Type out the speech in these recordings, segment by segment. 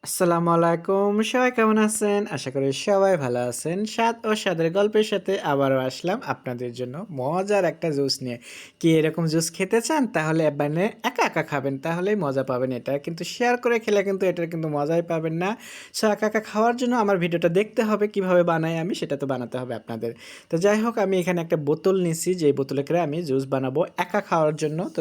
আসসালামু আলাইকুম। সবাই কেমন আছেন? আশা করি সবাই ভালো আছেন। স্বাদ ও স্বাদের গল্পের সাথে আবারও আসলাম আপনাদের জন্য মজার একটা জুস নিয়ে। কি এরকম জুস খেতে চান? তাহলে মানে একা, একা খাবেন তাহলেই মজা পাবেন এটা। কিন্তু শেয়ার করে খেলে কিন্তু এটার কিন্তু মজাই পাবেন না। সো একা, একা খাওয়ার জন্য আমার ভিডিওটা দেখতে হবে কিভাবে বানাই আমি সেটা তো বানাতে হবে আপনাদের। তো যাই হোক আমি এখানে একটা বোতল নিছি যেই বোতলে করে আমি জুস বানাবো একা খাওয়ার জন্য। তো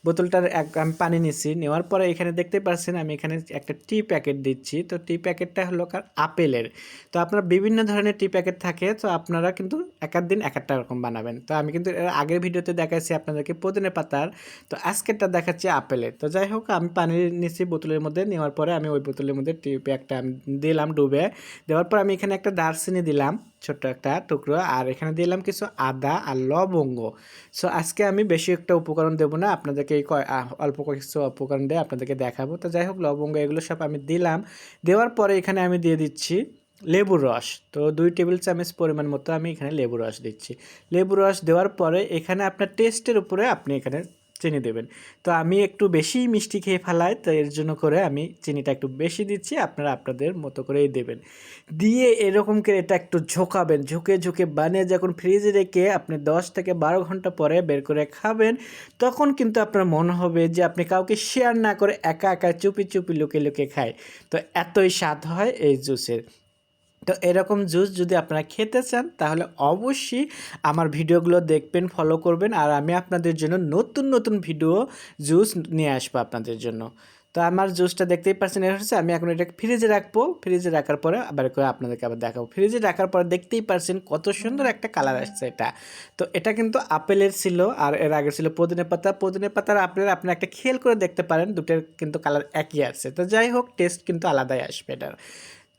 বোতলটার আমি পানি নিছি। নেওয়ার পরে এখানে দেখতে পাচ্ছেন আমি এখানে একটা টি প্যাকেট দিচ্ছি। তো টি প্যাকেটটা হলো আপেলের। তো আপনার বিভিন্ন ধরনের টি প্যাকেট থাকে। তো আপনারা কিন্তু একেক দিন একেকটা রকম বানাবেন। তো আমি কিন্তু এর আগের ভিডিওতে দেখাইছি আপনাদেরকে পুদিনা পাতার। তো আজকেরটা দেখাচ্ছি আপেলের। তো যাই হোক আমি পানি নিচ্ছি বোতলের মধ্যে। নেওয়ার পরে আমি ওই বোতলের মধ্যে টি প্যাকটা আমি দিলাম ডুবে। দেওয়ার পর আমি এখানে একটা দারচিনি দিলাম, ছোট্ট একটা টুকরো। আর এখানে দিলাম কিছু আদা আর লবঙ্গ। সো আজকে আমি বেশি একটা উপকরণ দেবো না আপনাদেরকে এই অল্প কিছু উপকরণ দিয়ে আপনাদেরকে দেখাবো। তো যাই হোক লবঙ্গ এগুলো সব আমি দিলাম। দেওয়ার পরে এখানে আমি দিয়ে দিচ্ছি লেবুর রস। তো 2 টেবিল চামচ পরিমাণ মতো আমি এখানে লেবুর রস দিচ্ছি। লেবুর রস দেওয়ার পরে এখানে আপনার টেস্টের উপরে আপনি এখানে চিনি দেবেন। তো আমি একটু বেশি মিষ্টি খেয়ে ফেলাই, তো এর জন্য করে আমি চিনিটা একটু বেশি দিচ্ছি, আপনারা আপনাদের মতো করেই দেবেন। দিয়ে এরকম করে এটা একটু ঝোঁকাবেন, ঝুঁকে ঝুঁকে বানিয়ে যখন ফ্রিজে রেখে আপনি 10 থেকে 12 ঘন্টা পরে বের করে খাবেন, তখন কিন্তু আপনার মনে হবে যে আপনি কাউকে শেয়ার না করে একা একা চুপি চুপি লুকিয়ে লুকিয়ে খায়। তো এতই স্বাদ হয় এই জুসের। তো এরকম জুস যদি আপনারা খেতে চান তাহলে অবশ্যই আমার ভিডিওগুলো দেখবেন, ফলো করবেন। আর আমি আপনাদের জন্য নতুন নতুন ভিডিও জুস নিয়ে আসবো আপনাদের জন্য। তো আমার জুসটা দেখতেই পাচ্ছেন এটা হচ্ছে, আমি এখন এটা ফ্রিজে রাখবো। ফ্রিজে রাখার পরে আবার করে আপনাদেরকে আবার দেখাবো। ফ্রিজে রাখার পরে দেখতেই পাচ্ছেন কত সুন্দর একটা কালার আসছে এটা। তো এটা কিন্তু আপেলের ছিল, আর এর আগে ছিল পুদিনা পাতা। পুদিনা পাতার আপেলের আপনি একটা খেয়াল করে দেখতে পারেন, দুটোর কিন্তু কালার একই আসছে। তো যাই হোক টেস্ট কিন্তু আলাদাই আসবে এটার।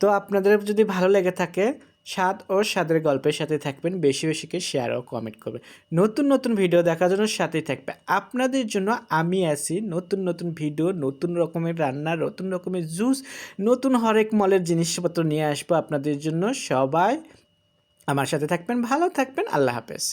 তো আপনাদের যদি ভালো লেগে থাকে, স্বাদ ও স্বাদের গল্পের সাথে থাকবেন, বেশি বেশিকে শেয়ার ও কমেন্ট করবেন। নতুন নতুন ভিডিও দেখার জন্য সাথেই থাকবে। আপনাদের জন্য আমি আছি নতুন নতুন ভিডিও, নতুন রকমের রান্না, নতুন রকমের জুস, নতুন হরেক মলের জিনিসপত্র নিয়ে আসবো আপনাদের জন্য। সবাই আমার সাথে থাকবেন, ভালো থাকবেন। আল্লাহ হাফেজ।